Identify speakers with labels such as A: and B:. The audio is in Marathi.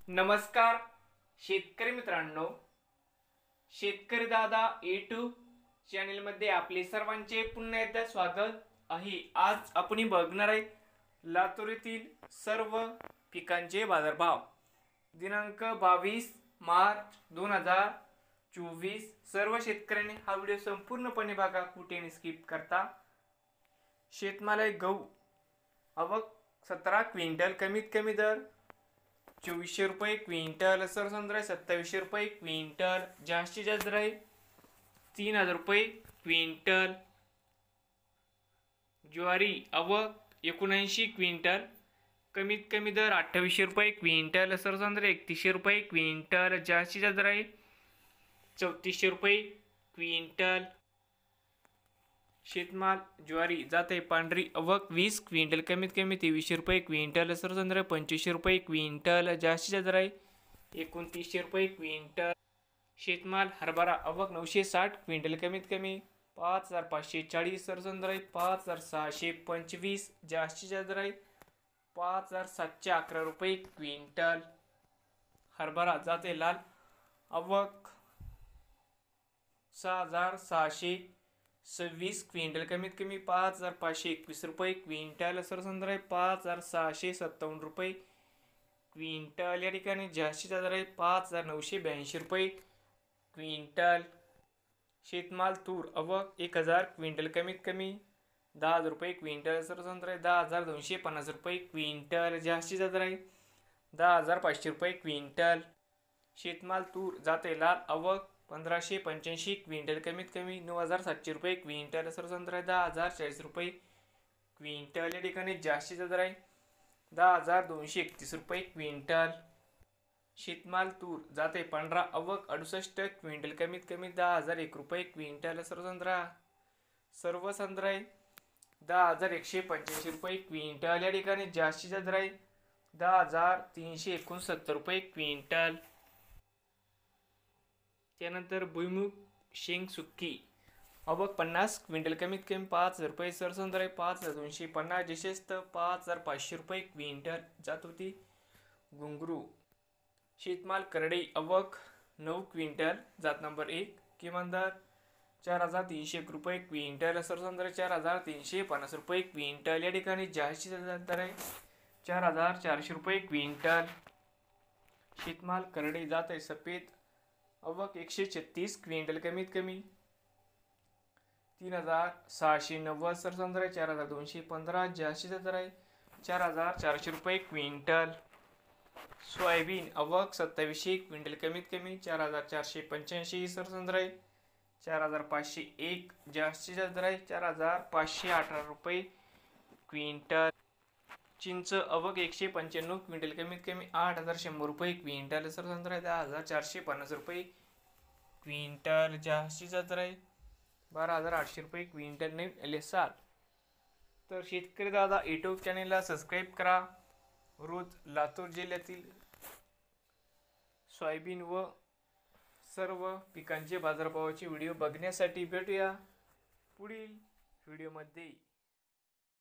A: नमस्कार शेतकरी मित्रांनो, शेतकरी दादा यूट्यूब चॅनलमध्ये आपले सर्वांचे पुन्हा एकदा स्वागत आहे। आज आपण बघणार आहे लातूर येथील सर्व पिकांचे बाजारभाव दिनांक 22 मार्च 2024। सर्व शेतकऱ्यांनी हा व्हिडिओ संपूर्णपणे बघा, कुठेही स्किप करता। शेतमाल गहू आवक 17 क्विंटल, कमीत कमी दर 2400 रुपये क्विंटल, सरसंद्रा 2700 रुपये क्विंटल, जास्तीत जास्त दर 3000 रुपये क्विंटल। ज्वारी आवक 79 क्विंटल, कमीत कमी दर 2800 रुपये क्विंटल, सरसंद्रा 3100 रुपये क्विंटल, जास्तीत जास्त दर 3400 रुपये क्विंटल। शेतमाल ज्वारी जाते पांढरी आवक 20 क्विंटल, कमीत कमी 2300 रुपये क्विंटल, सरसंद्रा 2500 रुपये क्विंटल, जास्तीत दर 2900 रुपये क्विंटल। शेतमाल हरभरा आवक 960 क्विंटल, कमीत कमी 5540, सरसंद्रा 5625, जास्तीत दर 5711 रुपये क्विंटल। हरभरा जाते लाल आवक 6626 क्विंटल, कमीत कमी 5521 रुपये क्विंटल, सरसंद्रा 5657 रुपये क्विंटल। या ठिकाणी जास्तीत दर 5982 रुपये क्विंटल। शेतमाल तूर आवक 1000 क्विंटल, कमीत कमी 10000 रुपये क्विंटल, सरसंद्रा 10250 रुपये क्विंटल, जास्तीत दर 10500 रुपये क्विंटल। शेतमाल तूर जाते लाल आवक 1585 क्विंटल, कमीत कमी 9700 रुपये क्विंटल, सरसंद्रा 10040 रुपये क्विंटल। या ठिकाणी जास्तीत दर 10231 रुपये क्विंटल। शेतमाल तूर जाते पांढरा आवक 68 क्विंटल, कमीत कमी 10001 रुपये क्विंटल, सरसंद्रा सर्व संत्रा 10185 रुपये क्विंटल। या ठिकाणी जास्तीत दर 10369 रुपये क्विंटल। त्यानंतर भुईमुग शेंग सुक्की आवक 50 क्विंटल, कमीत कमी 5000 रुपये, सरसंद्रा 5250, विशेषत 5500 रुपये क्विंटल जात होती। घुंगरू शेतमाल करडई आवक 9 क्विंटल, जात नंबर 1, किमान दर 4301 रुपये क्विंटल, सरसंद्रा 4350 रुपये क्विंटल। या ठिकाणी जास्तीत दर 4400 रुपये क्विंटल। शेतमाल करडई जात आहे सफेद आवक 136 क्विंटल, कमीत कमी 3690, सरसंद्रा 4215, जास्तीत दर 4400 रुपये क्विंटल। सोयाबीन आवक 2700 क्विंटल, कमीत कमी 4485, सरसंद्रा 4501, जास्तीत दर 4518 रुपये क्विंटल। चिंच आवक 195 क्विंटल, कमीत कमी 8100 रुपये क्विंटल, सरसंद्रा 10450 रुपये क्विंटल, जास्तीत दर 12800 रुपये क्विंटल। नवीन आले साल तर शेतकरी दादा यूट्यूब चॅनेलला सबस्क्राईब करा। रोज लातूर जिल्ह्यातील सोयाबीन व सर्व पिकांचे बाजारभावाचे व्हिडिओ बघण्यासाठी भेटूया पुढील व्हिडिओमध्ये।